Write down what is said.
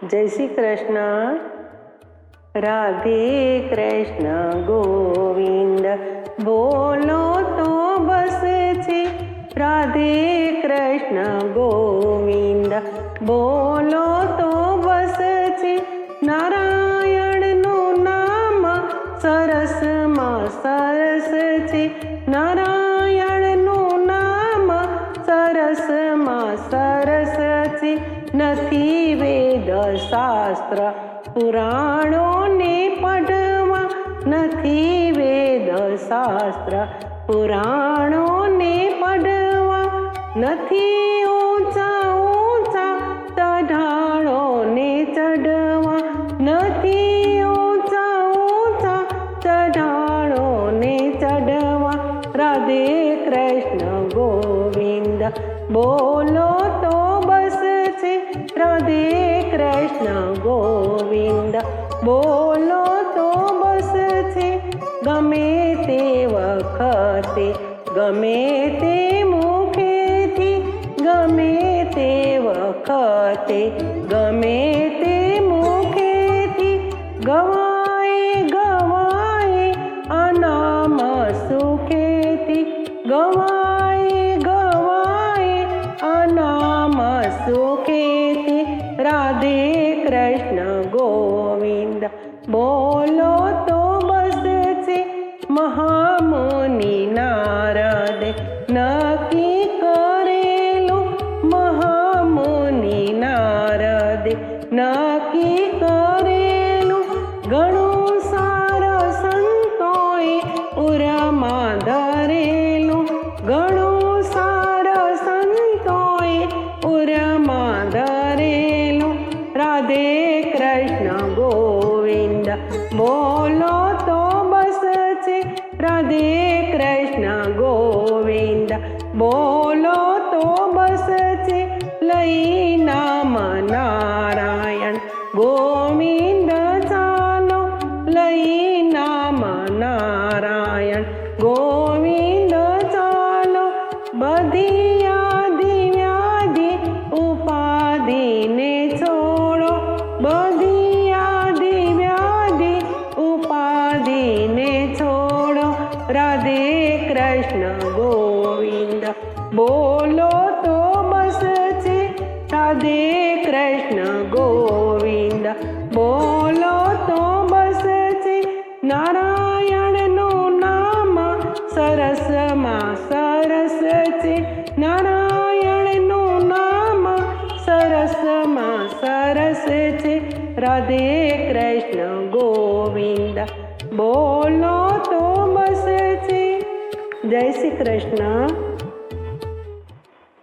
जय श्री कृष्ण। राधे कृष्ण गोविंद बोलो तो बस छे। राधे कृष्ण गोविंद बोलो तो बस छे। नारायण नु नाम सरस मां सरस छे। नारायण नु नाम सरस मां सरस छे। नथी वेद शास्त्र पुराणो ने पढ़वा। नथी वेद शास्त्र पुराणो ने पढ़वा। नथी ऊंचा ऊंचा चढ़ाणो ने चढ़वा। नथी ऊंचा ऊंचा चढ़ाणो ने चढ़वा। राधे कृष्ण गोविंद बोलो तो बस छे। राधे कृष्ण गोविंद बोलो तो बस छे। गमे ते वखते गमे ते मुखेथी। गमे ते वखते गमे ते मुखेथी गवाए गवाए अनाम सुखेथी। गवाए गवाए अनाम सुखेथी। राधे कृष्ण गोविंद बोलो तो बस छे। महामुनि नारद नक्की करेलू। महामुनि नारद नक्की करेलू। घणुं सार संतोए उरमा धरेलू। घणुं सार संतोए उरमा धरेलू। राधे कृष्ण गोविंद बोलो तो बस छे। राधे कृष्ण गोविंद बोलो तो बस छे। लई नाम नारायण गोविंद चालो। लई नाम नारायण गोविंद चालो। बधी आदि व्याधि उपाधि ने छोड़ो। बधी आदि व्याधि उपाधि ने छोड़ो। राधे कृष्ण गोविंद बोलो तो बस छे। राधे कृष्ण गोविंद बोलो तो बस छे। नारायण नु नाम सरस मां सरस छे। नारायण नु नाम सरस मां सरस छे। राधे कृष्ण गोविंद बोलो तो बस छे। जय श्री कृष्ण।